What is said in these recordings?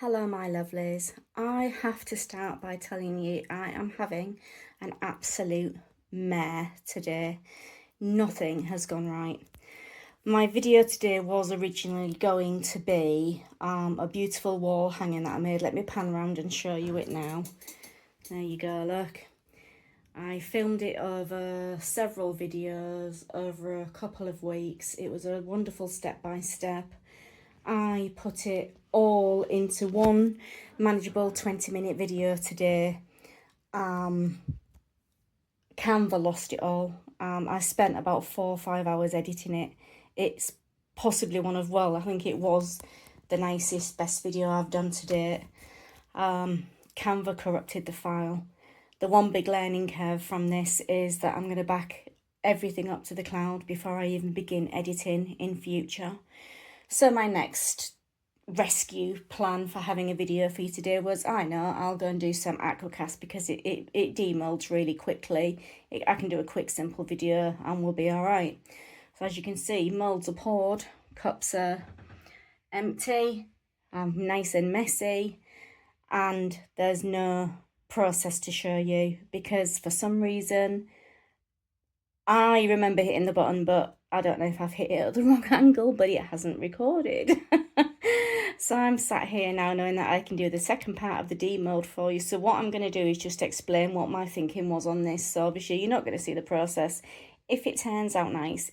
Hello my lovelies, I have to start by telling you I am having an absolute mare today. Nothing has gone right. My video today was originally going to be a beautiful wall hanging that I made. Let me pan around and show you it now. There you go, look. I filmed it over several videos over a couple of weeks. It was a wonderful step-by-step. I put it all into one manageable 20-minute video today. Canva lost it all. I spent about 4 or 5 hours editing it. It's possibly one of, well, I think it was the nicest, best video I've done to date. Canva corrupted the file. The one big learning curve from this is that I'm going to back everything up to the cloud before I even begin editing in future. So my next rescue plan for having a video for you today was, I know, I'll go and do some Aqua Cast because it demolds really quickly. I can do a quick, simple video and we'll be all right. So as you can see, moulds are poured, cups are empty, nice and messy, and there's no process to show you because for some reason I remember hitting the button, but I don't know if I've hit it at the wrong angle, but it hasn't recorded. So I'm sat here now knowing that I can do the second part of the demold for you. So what I'm going to do is just explain what my thinking was on this. So obviously you're not going to see the process. If it turns out nice,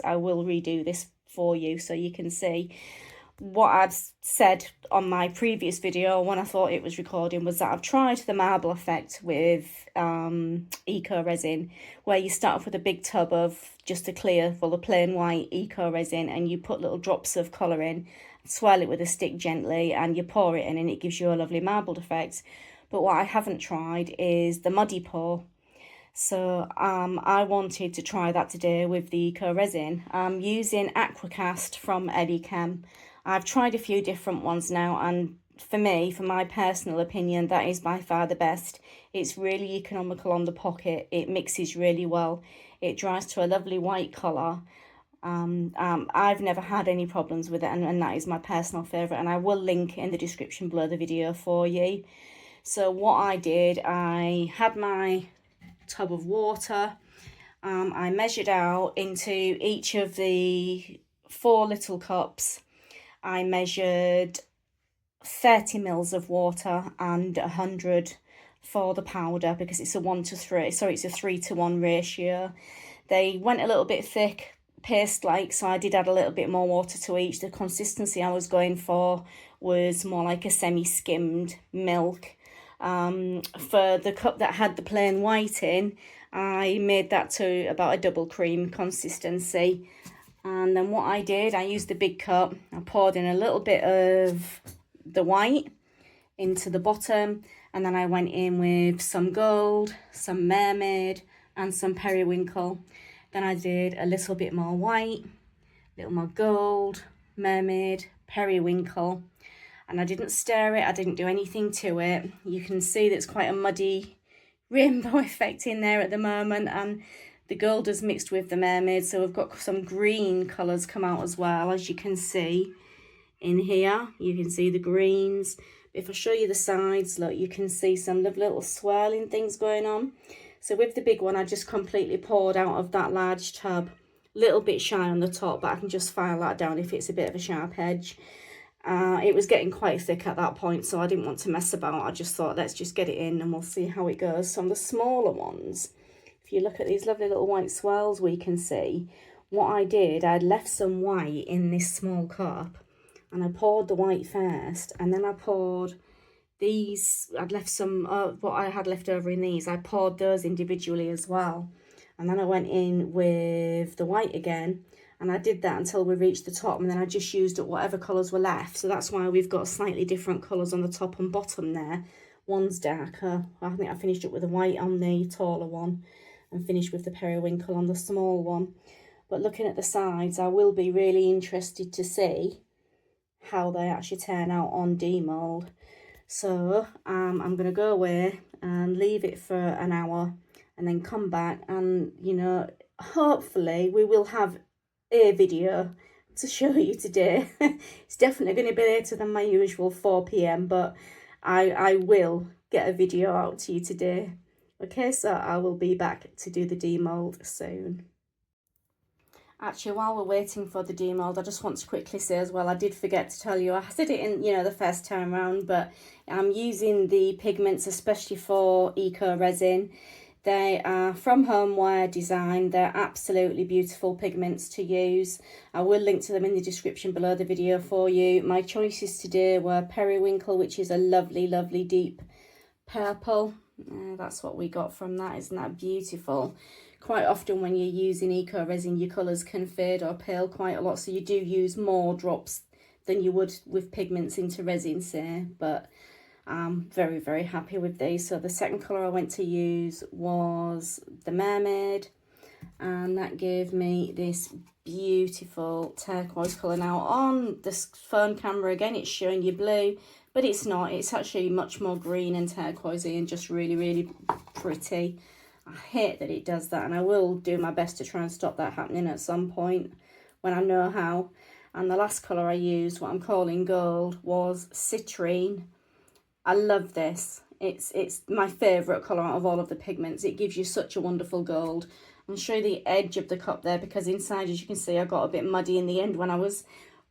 I will redo this for you so you can see. What I've said on my previous video when I thought it was recording was that I've tried the marble effect with Eco Resin, where you start off with a big tub of just a clear, full of plain white Eco Resin, and you put little drops of colour in, swirl it with a stick gently, and you pour it in, and it gives you a lovely marbled effect. But what I haven't tried is the muddy pour. So I wanted to try that today with the Eco Resin. I'm using Aqua Cast from Eli Chem. I've tried a few different ones now, and for me, for my personal opinion, that is by far the best. It's really economical on the pocket. It mixes really well. It dries to a lovely white colour. I've never had any problems with it, and that is my personal favourite, and I will link in the description below the video for you. So what I did, I had my tub of water. I measured out into each of the 4 little cups. I measured 30 mils of water and 100 for the powder because it's a 1 to 3, so it's a 3 to 1 ratio. They went a little bit thick, paste-like, so I did add a little bit more water to each. The consistency I was going for was more like a semi-skimmed milk. For the cup that had the plain white in, I made that to about a double cream consistency. And then what I did, I used the big cup, I poured in a little bit of the white into the bottom, and then I went in with some gold, some mermaid, and some periwinkle. Then I did a little bit more white, a little more gold, mermaid, periwinkle, and I didn't stir it, I didn't do anything to it. You can see there's quite a muddy rainbow effect in there at the moment, and the gold is mixed with the mermaid, so we've got some green colours come out as well, as you can see in here. You can see the greens. If I show you the sides, look, you can see some lovely little swirling things going on. So with the big one, I just completely poured out of that large tub. Little bit shy on the top, but I can just file that down if it's a bit of a sharp edge. It was getting quite thick at that point, so I didn't want to mess about. I just thought, let's just get it in and we'll see how it goes. So on the smaller ones, if you look at these lovely little white swirls we can see, what I did, I'd left some white in this small cup, and I poured the white first, and then I poured these, I'd left some, what I had left over in these, I poured those individually as well. And then I went in with the white again, and I did that until we reached the top, and then I just used up whatever colours were left. So that's why we've got slightly different colours on the top and bottom there. One's darker. I think I finished up with the white on the taller one and finished with the periwinkle on the small one. But looking at the sides, I will be really interested to see how they actually turn out on demold. So I'm going to go away and leave it for an hour and then come back, and, you know, hopefully we will have a video to show you today. It's definitely going to be later than my usual 4 p.m, but I will get a video out to you today. Okay, so I will be back to do the demold soon. Actually, while we're waiting for the demold, I just want to quickly say as well, I did forget to tell you, I said it in, the first time around, but I'm using the pigments especially for Eco Resin. They are from Homeware Design. They're absolutely beautiful pigments to use. I will link to them in the description below the video for you. My choices today were Periwinkle, which is a lovely, lovely deep purple. That's what we got from that. Isn't that beautiful? Quite often when you're using Eco Resin, your colours can fade or pale quite a lot, so you do use more drops than you would with pigments into resin, say, but I'm very, very happy with these. So the second colour I went to use was the Mermaid, and that gave me this beautiful turquoise colour. Now on this phone camera, again, it's showing you blue, but it's not. It's actually much more green and turquoisey and just really, really pretty. I hate that it does that, and I will do my best to try and stop that happening at some point when I know how. And the last colour I used, what I'm calling gold, was Citrine. I love this. It's my favourite colour out of all of the pigments. It gives you such a wonderful gold. I'll show you the edge of the cup there, because inside, as you can see, I got a bit muddy in the end when I was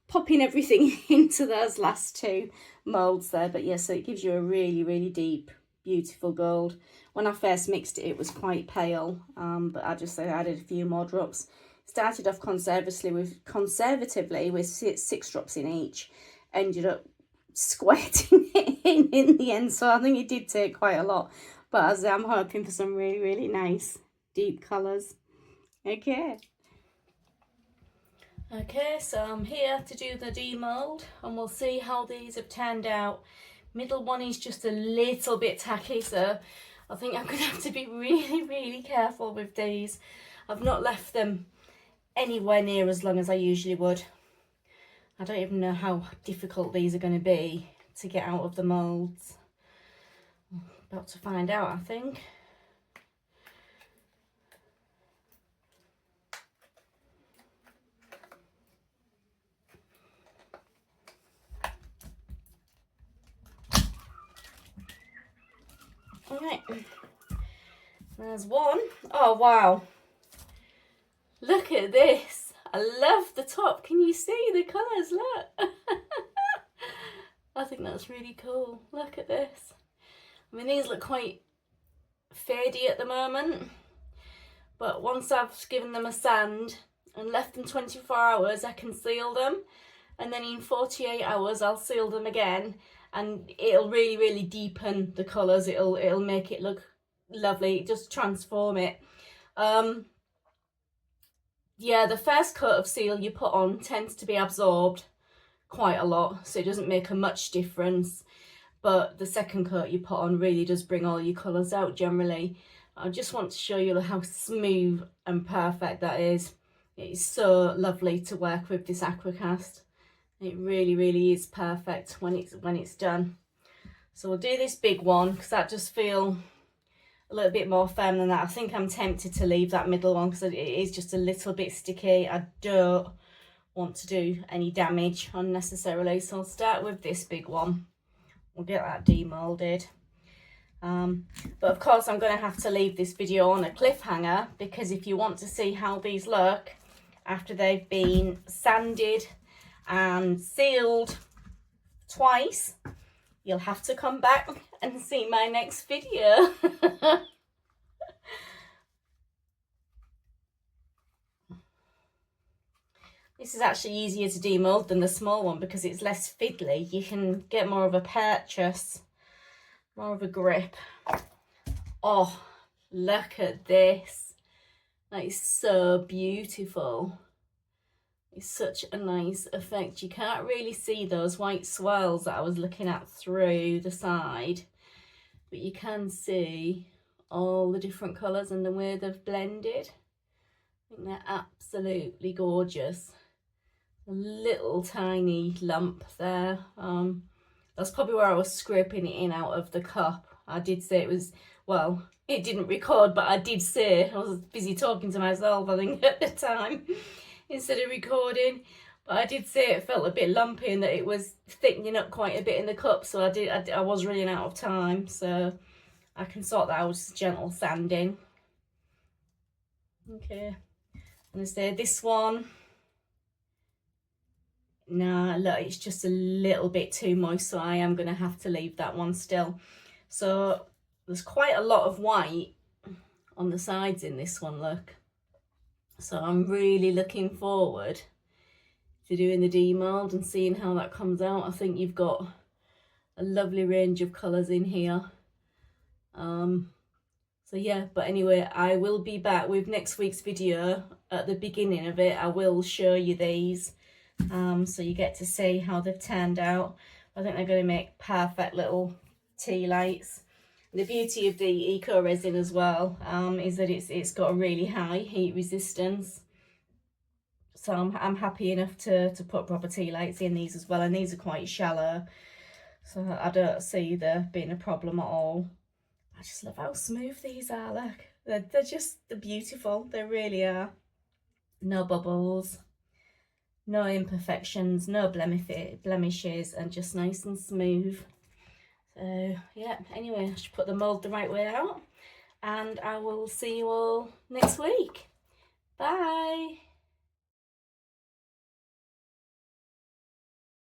popping everything into those last two moulds there. But yeah, so it gives you a really, really deep, beautiful gold. When I first mixed it, it was quite pale, but I just added a few more drops. Started off conservatively with 6 drops in each. Ended up squirting it in the end, so I think it did take quite a lot. But as I'm hoping for some really, really nice deep colours. Okay, so I'm here to do the demold, and we'll see how these have turned out. Middle one is just a little bit tacky, so I think I'm going to have to be really, really careful with these. I've not left them anywhere near as long as I usually would. I don't even know how difficult these are going to be to get out of the moulds. About to find out, I think. Alright, there's one. Oh wow, look at this. I love the top. Can you see the colours? Look. I think that's really cool. Look at this. I mean, these look quite fadey at the moment, but once I've given them a sand and left them 24 hours, I can seal them, and then in 48 hours I'll seal them again, and it'll really, really deepen the colours. It'll make it look lovely, just transform it. Yeah, the first coat of seal you put on tends to be absorbed quite a lot, so it doesn't make a much difference, but the second coat you put on really does bring all your colours out generally. I just want to show you how smooth and perfect that is. It is so lovely to work with, this Aqua Cast. It really, really is perfect when it's done. So we'll do this big one because that does feel a little bit more firm than that. I think I'm tempted to leave that middle one because it is just a little bit sticky. I don't want to do any damage unnecessarily, so I'll start with this big one. We'll get that demolded. But of course I'm going to have to leave this video on a cliffhanger, because if you want to see how these look after they've been sanded and sealed twice, you'll have to come back and see my next video. This is actually easier to demold than the small one because it's less fiddly. You can get more of a purchase, more of a grip. Oh, look at this. That is so beautiful. It's such a nice effect. You can't really see those white swirls that I was looking at through the side, but you can see all the different colours and the way they've blended. I think they're absolutely gorgeous. A little tiny lump there. That's probably where I was scraping it in out of the cup. I did say it was, well, it didn't record, but I did say, I was busy talking to myself, I think, at the time, instead of recording. But I did say it felt a bit lumpy and that it was thickening up quite a bit in the cup, so I was running out of time, so I can sort that out with gentle sanding. Okay, and I say this one, nah, look, it's just a little bit too moist, so I am going to have to leave that one still. So there's quite a lot of white on the sides in this one, look. So I'm really looking forward to doing the demold and seeing how that comes out. I think you've got a lovely range of colours in here. So yeah, but anyway, I will be back with next week's video. At the beginning of it, I will show you these, so you get to see how they've turned out. I think they're going to make perfect little tea lights. The beauty of the Eco Resin as well is that it's got a really high heat resistance. So I'm happy enough to put proper tea lights in these as well, and these are quite shallow, so I don't see there being a problem at all. I just love how smooth these are, look. They're beautiful, they really are. No bubbles, no imperfections, no blemishes, and just nice and smooth. So yeah, anyway, I should put the mould the right way out, and I will see you all next week. Bye.